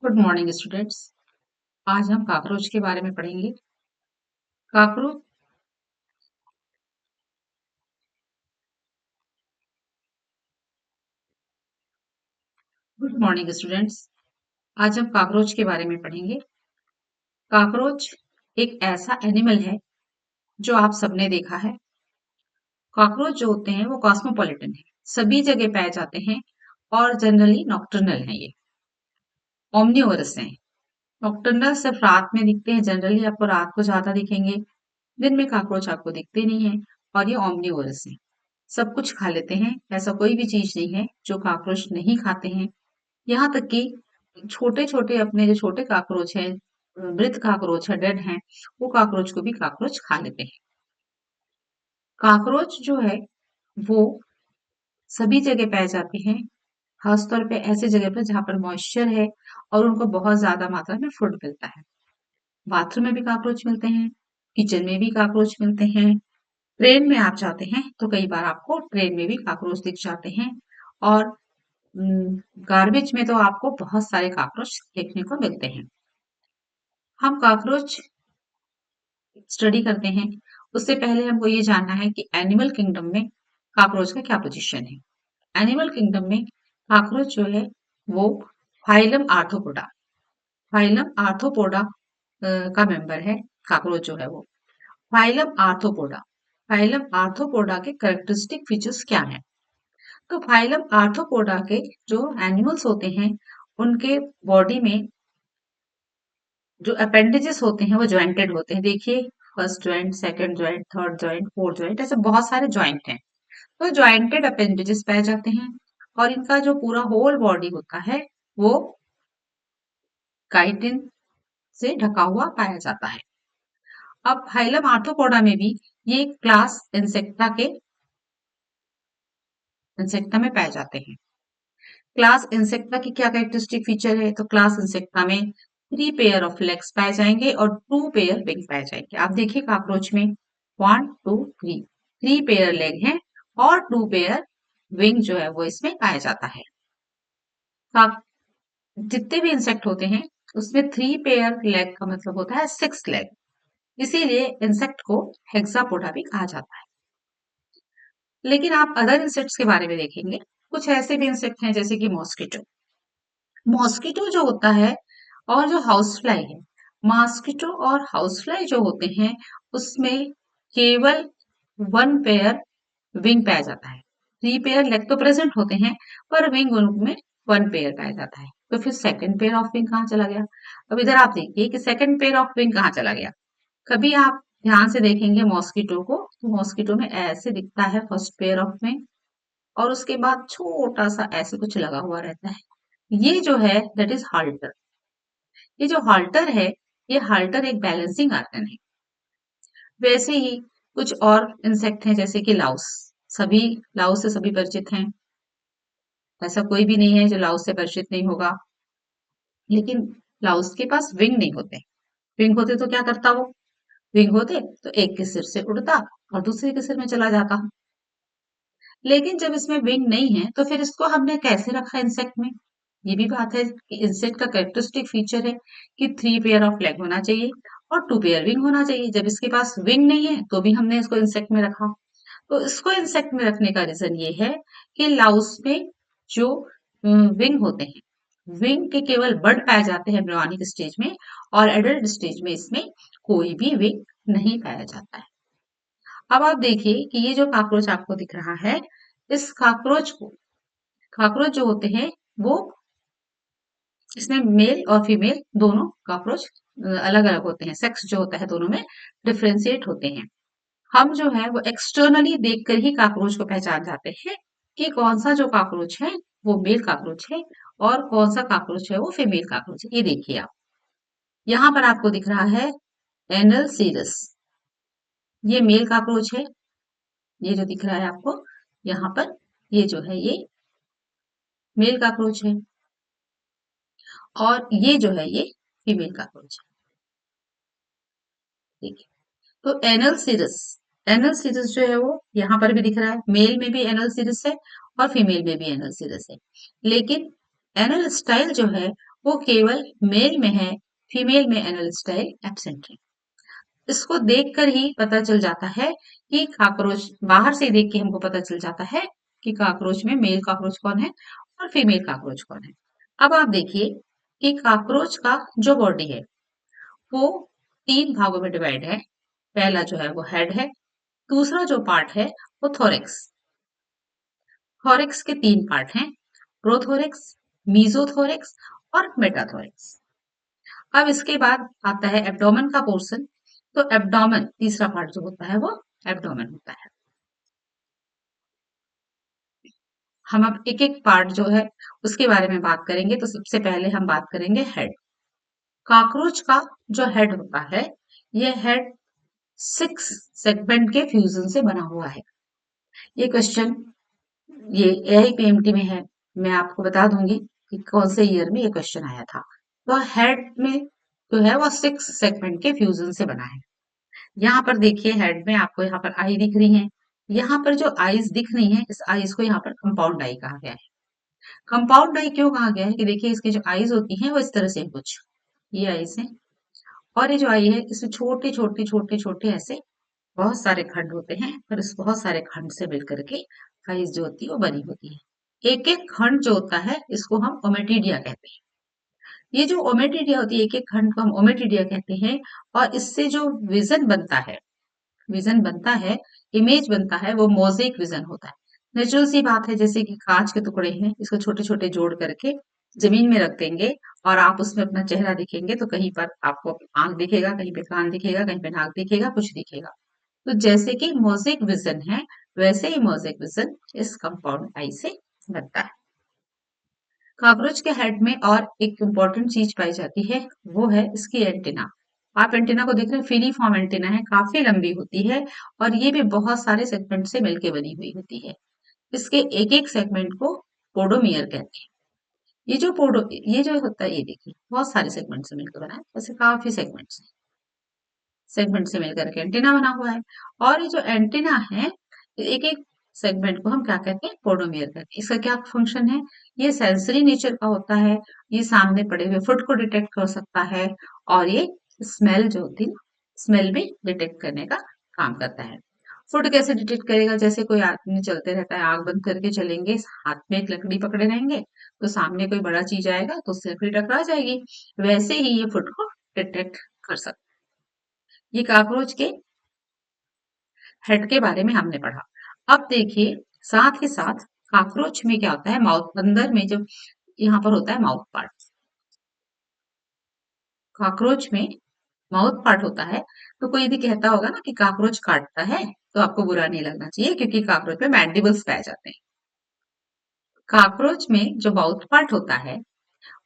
Good morning students. आज हम cockroach के बारे में पढ़ेंगे। कॉकरोच। Good morning students. आज हम कॉकरोच के बारे में पढ़ेंगे। कॉकरोच एक ऐसा एनिमल है जो आप सबने देखा है। कॉकरोच जो होते हैं वो कॉस्मोपॉलिटन है, सभी जगह पाए जाते हैं और जनरली नॉक्टर्नल हैं। ये ओमनिवोरस हैं। नॉक्टर्नल सिर्फ रात में दिखते हैं, जनरली आपको रात को ज्यादा दिखेंगे। दिन में कॉकरोच आपको दिखते नहीं है। और ये ओमनिवोरस हैं, सब कुछ खा लेते हैं। ऐसा कोई भी चीज नहीं है जो कॉकरोच नहीं खाते हैं। यहाँ तक कि छोटे छोटे अपने जो छोटे कॉकरोच हैं, मृत कॉकरोच है, डेड हैं, वो कॉकरोच को भी कॉकरोच खा लेते हैं। कॉकरोच जो है वो सभी जगह पाए जाते हैं, खासतौर पे ऐसे जगह पर जहां पर मॉइस्चर है और उनको बहुत ज्यादा मात्रा में फूड मिलता है। बाथरूम में भी कॉकरोच मिलते हैं, किचन में भी कॉकरोच मिलते हैं। ट्रेन में आप जाते हैं तो कई बार आपको ट्रेन में भी कॉकरोच दिख जाते हैं। और गार्बेज में तो आपको बहुत सारे कॉकरोच देखने को मिलते हैं। हम कॉकरोच स्टडी करते हैं उससे पहले हमको ये जानना है कि एनिमल किंगडम में कॉकरोच का क्या पोजीशन है। एनिमल किंगडम में कॉकरोच जो है वो फाइलम आर्थ्रोपोडा, फाइलम आर्थ्रोपोडा का मेंबर है। कॉकरोच जो है वो फाइलम आर्थ्रोपोडा, फाइलम आर्थ्रोपोडा के कैरेक्टरिस्टिक फीचर्स क्या हैं? तो फाइलम आर्थ्रोपोडा के जो एनिमल्स होते हैं उनके बॉडी में जो अपेंडेजेस होते हैं वो ज्वाइंटेड होते हैं। देखिए, first joint, second joint, third joint, fourth joint, ऐसे बहुत सारे ज्वाइंट हैं। तो ज्वाइंटेड अपेंडेजेस पाए जाते हैं और इनका जो पूरा होल बॉडी होता है वो काइटिन से ढका हुआ पाया जाता है। अब फाइलम आर्थ्रोपोडा में भी ये क्लास इंसेक्टा में पाए जाते हैं। क्लास इंसेक्टा की क्या कैरेक्टरिस्टिक फीचर है? तो क्लास इंसेक्टा में 3 पेयर ऑफ लेग्स पाए जाएंगे और 2 पेयर विंग पाए जाएंगे। आप देखिए कॉकरोच में 1 2 3 3 पेयर लेग हैं और 2 पेयर विंग जो है वो इसमें पाया जाता है। जितने भी इंसेक्ट होते हैं उसमें 3 पेयर लेग का मतलब होता है 6 लेग, इसीलिए इंसेक्ट को हेक्सापोडा भी कहा जाता है। लेकिन आप अदर इंसेक्ट्स के बारे में देखेंगे, कुछ ऐसे भी इंसेक्ट हैं जैसे कि मॉस्किटो। मॉस्किटो जो होता है और जो हाउस फ्लाई है, मॉस्किटो और हाउस फ्लाई जो होते हैं उसमें केवल 1 पेयर विंग पाया जाता है। 3 पेयर लेग तो प्रेजेंट होते हैं पर विंग उनमें 1 पेयर पाया जाता है। तो फिर सेकंड पेयर ऑफ विंग कहाँ चला गया? अब इधर आप देखिए कि सेकंड पेयर ऑफ विंग कहाँ चला गया। कभी आप ध्यान से देखेंगे मॉस्किटो को तो मॉस्किटो में ऐसे दिखता है फर्स्ट पेयर ऑफ विंग और उसके बाद छोटा सा ऐसे कुछ लगा हुआ रहता है। ये जो है दैट इज हाल्टर। ये जो हाल्टर है, ये हाल्टर एक बैलेंसिंग आर्गन है। वैसे ही कुछ और इंसेक्ट हैं जैसे कि लाउस। सभी लाउस से सभी परिचित हैं, ऐसा कोई भी नहीं है जो लाउस से परिचित नहीं होगा। लेकिन लाउस के पास विंग नहीं होते। विंग होते तो क्या करता वो? विंग होते तो एक के सिर से उड़ता और दूसरे के सिर में चला जाता। लेकिन जब इसमें विंग नहीं है तो फिर इसको हमने कैसे रखा इंसेक्ट में? ये भी बात है कि इंसेक्ट का कैरेक्टरिस्टिक फीचर है कि 3 पेयर ऑफ लेग होना चाहिए और 2 पेयर विंग होना चाहिए। जब इसके पास विंग नहीं है तो भी हमने इसको इंसेक्ट में रखा। तो इसको इंसेक्ट में रखने का रीजन ये है कि लाउस में जो विंग होते हैं, विंग के केवल बड पाए जाते हैं एम्ब्रियोनिक स्टेज में और एडल्ट स्टेज में इसमें कोई भी विंग नहीं पाया जाता है। अब आप देखिए कि ये जो कॉकरोच आपको दिख रहा है, इस कॉकरोच जो होते हैं वो, इसमें मेल और फीमेल दोनों कॉकरोच अलग अलग होते हैं। सेक्स जो होता है दोनों में डिफ्रेंशिएट होते हैं। हम जो है वो एक्सटर्नली देखकर ही कॉकरोच को पहचान जाते हैं कि कौन सा जो कॉकरोच है वो मेल कॉकरोच है और कौन सा कॉकरोच है वो फीमेल कॉकरोच है। ये देखिए आप, यहाँ पर आपको दिख रहा है एनल सीरस, ये मेल कॉकरोच है। ये जो दिख रहा है आपको यहाँ पर, ये जो है ये मेल कॉकरोच है और ये जो है ये फीमेल कॉकरोच है। ठीक है, तो एनल सीरस, एनल सीरस जो है वो यहाँ पर भी दिख रहा है। मेल में भी एनल सीरस है और फीमेल में भी एनल सीरस है। लेकिन एनल स्टाइल जो है वो केवल मेल में है, फीमेल में एनल स्टाइल एब्सेंट है। इसको देखकर ही पता चल जाता है कि काकरोच, बाहर से देख के हमको पता चल जाता है कि काकरोच में मेल काकरोच कौन है और फीमेल काकरोच कौन है। अब आप देखिए कि काकरोच का जो बॉडी है वो 3 भागों में डिवाइड है। पहला जो है वो हेड है, दूसरा जो पार्ट है वो थोरेक्स। थोरेक्स के 3 पार्ट हैं, प्रोथोरेक्स, मीजोथोरेक्स और मेटाथोरेक्स। अब इसके बाद आता है एब्डोमेन का पोर्शन। तो एब्डोमेन तीसरा पार्ट जो होता है वो एब्डोमेन होता है। हम अब एक एक पार्ट जो है उसके बारे में बात करेंगे। तो सबसे पहले हम बात करेंगे हेड। कॉकरोच का जो हेड होता है, ये हेड 6 सेगमेंट के फ्यूजन से बना हुआ है। ये क्वेश्चन ये एआईपीएमटी में है, मैं आपको बता दूंगी कि कौन से ईयर में ये क्वेश्चन आया था। तो हेड में जो है वो 6 सेगमेंट के फ्यूजन से बना है। यहाँ पर देखिए हेड में आपको यहाँ पर आई दिख रही है। यहाँ पर जो आईज दिख रही है, इस आईज को यहाँ पर कंपाउंड आई कहा गया है। कंपाउंड आई क्यों कहा गया है कि देखिए इसकी जो आईज होती हैं वो इस तरह से है कुछ, ये आईज है और ये जो आई है इसमें छोटे छोटे छोटे छोटे ऐसे बहुत सारे खंड होते हैं और इस बहुत सारे खंड से मिलकर के आईज जो होती है वो बनी होती है। एक एक खंड जो होता है इसको हम ओमेटिडिया कहते हैं। ये जो ओमेटिडिया होती है, एक एक खंड को हम ओमेटिडिया कहते हैं। और इससे जो विजन बनता है, विजन बनता है, इमेज बनता है, वो मोज़ेक विजन होता है। नेचुरल सी बात है, जैसे कि कांच के टुकड़े हैं, इसको छोटे छोटे जोड़ करके जमीन में रख देंगे और आप उसमें अपना चेहरा दिखेंगे तो कहीं पर आपको आंख दिखेगा, कहीं पे कान दिखेगा, कहीं पे नाक दिखेगा, कुछ दिखेगा। तो जैसे कि मोज़ेक विजन है, वैसे ही मोज़ेक विजन इस कंपाउंड आई से बनता है। कॉकरोच के हेड में और एक इम्पॉर्टेंट चीज पाई जाती है, वो है इसकी एंटीना। आप एंटीना को देख रहे हैं, फिली फॉर्म एंटीना है, काफी लंबी होती है और ये भी बहुत सारे सेगमेंट से मिलकर बनी हुई होती है। इसके एक एक सेगमेंट को पोडोमियर कहते हैं। ये जो होता है, ये देखिए बहुत सारे सेगमेंट से मिलकर बना है, ऐसे काफी सेगमेंट से मिलकर के एंटीना बना हुआ है। और ये जो एंटीना है, एक एक सेगमेंट को हम क्या कहते हैं, पोडोमियर कहते हैं। इसका क्या फंक्शन है, ये सेंसरी नेचर का होता है। ये सामने पड़े हुए फूड को डिटेक्ट कर सकता है और ये स्मेल जो होती है, स्मेल भी डिटेक्ट करने का काम करता है। फूड कैसे डिटेक्ट करेगा, जैसे कोई आदमी चलते रहता है, आंख बंद करके चलेंगे, हाथ में एक लकड़ी पकड़े रहेंगे, तो सामने कोई बड़ा चीज आएगा तो उससे लकड़ी टकरा जाएगी। वैसे ही ये फूड को डिटेक्ट कर सकता है। ये काकरोच के हेड के बारे में हमने पढ़ा। अब देखिए साथ ही साथ कॉकरोच में क्या होता है, माउथ अंदर में जो यहाँ पर होता है माउथ पार्ट। कॉकरोच में माउथ पार्ट होता है। तो कोई यदि कहता होगा ना कि कॉकरोच काटता है, तो आपको बुरा नहीं लगना चाहिए, क्योंकि कॉकरोच में मैंडिबल्स पाए जाते हैं। कॉकरोच में जो माउथ पार्ट होता है,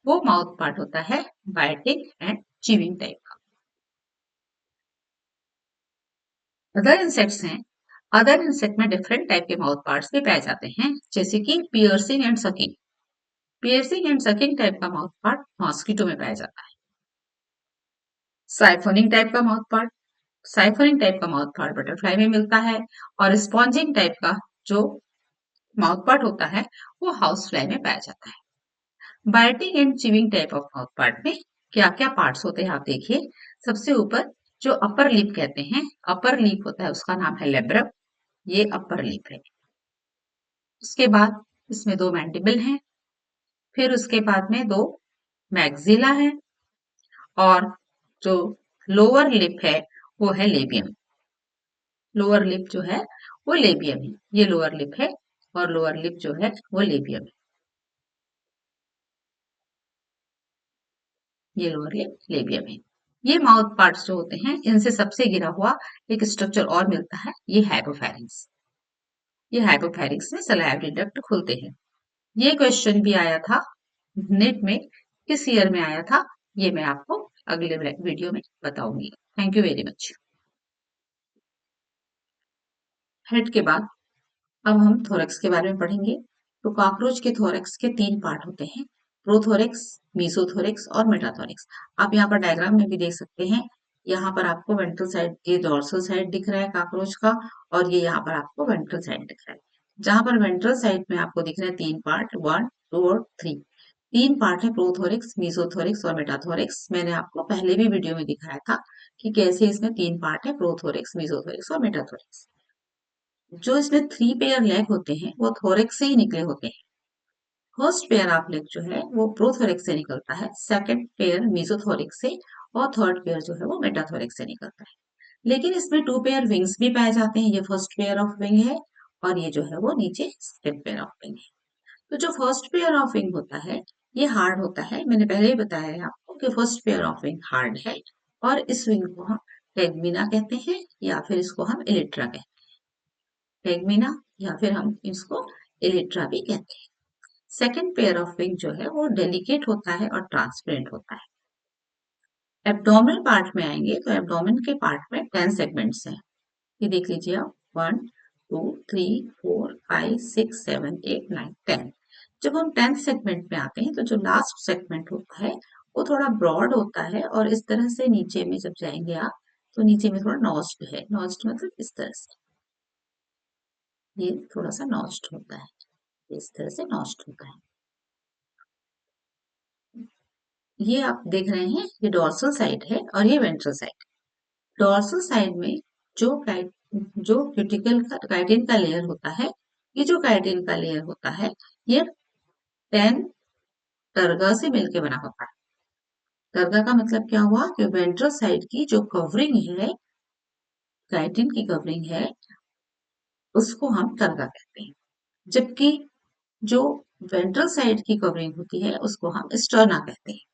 वो माउथ पार्ट होता है बाइटिंग एंड च्यूइंग टाइप का। अदर इंसेक्ट्स हैं, अदर इंसेक्ट में डिफरेंट टाइप के माउथ पार्ट्स भी पाए जाते हैं, जैसे कि piercing and sucking. Piercing and sucking type का माउथ पार्ट मॉस्किटो में पाया जाता है। साइफोनिंग टाइप का माउथ पार्ट, साइफोनिंग टाइप का माउथ पार्ट बटरफ्लाई में मिलता है। और स्पॉन्जिंग टाइप का जो माउथ पार्ट होता है, वो हाउस फ्लाई में पाया जाता है। Biting and chewing type of mouth part में क्या क्या पार्ट्स होते हैं, आप देखिए। सबसे ऊपर जो अपर लिप कहते हैं, अपर लिप होता है, उसका नाम है लेब्रम। ये अपर लिप है। उसके बाद इसमें 2 मैंडिबल हैं, फिर उसके बाद में 2 मैक्सिला है और जो लोअर लिप है वो है लेबियम। लोअर लिप जो है वो लेबियम है। ये लोअर लिप है और लोअर लिप जो है वो लेबियम है। ये लोअर लिप लेबियम है। ये माउथ पार्ट्स जो होते हैं, इनसे सबसे गिरा हुआ एक स्ट्रक्चर और मिलता है, ये हाइपोफैरिंक्स। ये हाइपोफैरिंक्स में सलाइवरी डक्ट खुलते हैं। ये क्वेश्चन भी आया था नेट में, किस ईयर में आया था, ये मैं आपको अगले वीडियो में बताऊंगी। Thank you very much. Head के बाद अब हम थोरेक्स के बारे में पढ़ेंगे। तो कॉकरोच के थोरेक्स के 3 पार्ट होते हैं, प्रोथोरेक्स, मीसोथोरेक्स और मेटाथोरेक्स। आप यहाँ पर डायग्राम में भी देख सकते हैं। यहाँ पर आपको वेंट्रल साइड, ये डोर्सल साइड दिख रहा है कॉकरोच का, और ये यहाँ पर आपको वेंट्रल साइड दिख रहा है। जहां पर वेंट्रल साइड में आपको दिख रहे हैं 3 पार्ट, 1, 2 और 3। तीन पार्ट है, प्रोथोरिक्स, मीसोथोरिक्स और मेटाथोरिक्स। मैंने आपको पहले भी वीडियो में दिखाया था कि कैसे इसमें तीन पार्ट है, प्रोथोरिक्स, मीसोथोरिक्स और मेटाथोरिक्स। जो इसमें थ्री पेयर लेग होते हैं वो थोरिक्स से ही निकले होते हैं। फर्स्ट पेयर ऑफ लेग जो है वो प्रोथोरिक्स से निकलता है, सेकंड पेयर मीसोथोरिक्स से और थर्ड पेयर जो है वो मेटाथोरिक्स से निकलता है। लेकिन इसमें टू पेयर विंग्स भी पाए जाते हैं, ये फर्स्ट पेयर ऑफ विंग है और ये जो है वो नीचे सेकंड पेयर ऑफ विंग है। तो जो फर्स्ट पेयर ऑफ विंग होता है ये हार्ड होता है, मैंने पहले ही बताया है आपको कि first pair of wing hard है और इस विंग को हम टेगमिना कहते हैं या फिर इसको हम इलिट्रा कहते हैं। टेगमिना या फिर हम इसको इलिट्रा भी कहते हैं। सेकंड पेयर ऑफ विंग जो है वो डेलिकेट होता है और ट्रांसपेरेंट होता है। एब्डोमिनल पार्ट में आएंगे तो एब्डोमिन के पार्ट में 10 सेगमेंट्स हैं। ये देख लीजिए आप, 1 2 3 4 5 6 7 8 9 10। जब हम 10th सेगमेंट में आते हैं तो जो लास्ट सेगमेंट होता है वो थोड़ा ब्रॉड होता है और इस तरह से नीचे में जब जाएंगे आप तो नीचे में थोड़ा नॉच्ड है। नॉच्ड मतलब इस तरह से, ये थोड़ा सा नॉच्ड होता है, इस तरह से नॉच्ड होता है। ये आप देख रहे हैं, ये डॉर्सल साइड है और ये वेंट्रल साइड। डॉर्सल साइड में जो जो क्यूटिकल का काइटिन का लेयर होता है, ये जो काइटिन का लेयर होता है ये 10 टर्गा से मिलकर बना होता है। टर्गा का मतलब क्या हुआ कि वेंट्रल साइड की जो कवरिंग है, काइटिन की कवरिंग है, उसको हम टर्गा कहते हैं। जबकि जो वेंट्रल साइड की कवरिंग होती है उसको हम स्टर्ना कहते हैं।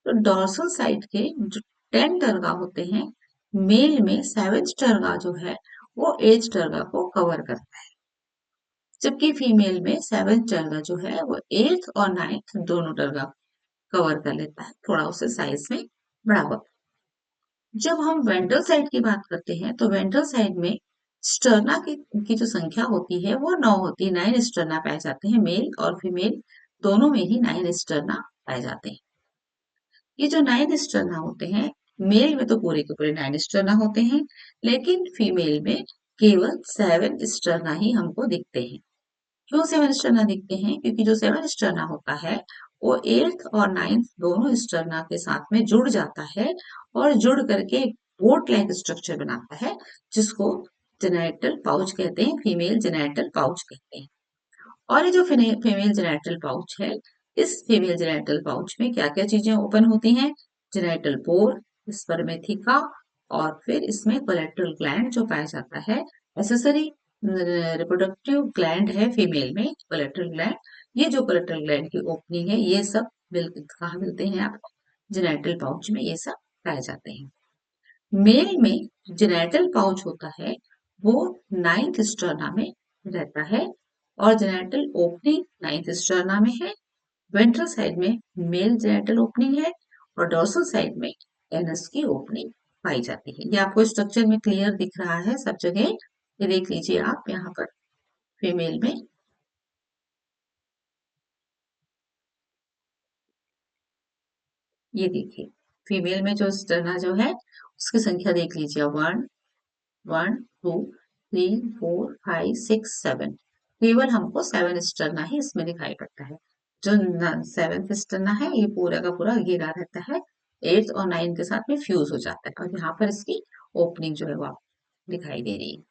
तो डॉर्सल साइड के जो 10 टर्गा होते हैं, मेल में 7th टर्गा जो है वो 8th टर्गा को कवर करता है, जबकि फीमेल में 7th टर्गा जो है वो 8th और 9th दोनों टर्गा कवर कर लेता है, थोड़ा उससे साइज में बड़ा होता है। जब हम वेंट्रल साइड की बात करते हैं तो वेंट्रल साइड में स्टर्ना की जो संख्या होती है वो 9 होती है। 9 स्टर्ना पाए जाते हैं, मेल और फीमेल दोनों में ही 9 स्टर्ना पाए जाते हैं। ये जो 9 स्टर्ना होते हैं, मेल में तो पूरे के पूरे 9 स्टर्ना होते हैं, लेकिन फीमेल में केवल 7 स्टर्ना ही हमको दिखते हैं। क्यों 7 स्टर्ना दिखते हैं? क्योंकि जो 7 स्टर्ना होता है वो 8th और 9th दोनों स्टर्ना के साथ में जुड़ जाता है और जुड़ करके बोट लाइक स्ट्रक्चर बनाता है, जिसको जेनाइटल पाउच कहते हैं, फीमेल जेनाइटल पाउच कहते हैं। और ये जो फीमेल जेनाइटल पाउच है, इस फीमेल जेनाइटल पाउच में क्या क्या चीजें ओपन होती हैं? जेनाइटल पोर, स्पर्मेथिका और फिर इसमें कोलेट्रल ग्लैंड जो पाया जाता है। एसेसरी रिप्रोडक्टिव ग्लैंड है फीमेल में कोलेट्रल ग्लैंड। ये जो कोलेट्रल ग्लैंड की ओपनिंग है ये सब कहाँ मिलते हैं आपको? जेनाइटल पाउच में ये सब पाए जाते हैं। मेल में जेनाइटल पाउच होता है वो 9th स्टर्ना में रहता है और जेनाइटल ओपनिंग 9th स्टर्ना में है। वेंट्रल साइड में मेल जेनाइटल ओपनिंग है और डोर्सल साइड में एनस की ओपनिंग पाई जाती है। ये आपको स्ट्रक्चर में क्लियर दिख रहा है सब जगह, ये देख लीजिए आप यहाँ पर फीमेल में। ये देखिए फीमेल में जो स्टर्ना जो है उसकी संख्या देख लीजिए, 1 1 2 3 4 5 6 7। केवल हमको 7 स्टर्ना ही इसमें दिखाई पड़ता है। जो 7th स्टर्ना है ये पूरा का पूरा घेरा रहता है, 8th और 9th के साथ में फ्यूज हो जाता है और यहाँ पर इसकी ओपनिंग जो है वो आपको दिखाई दे रही है।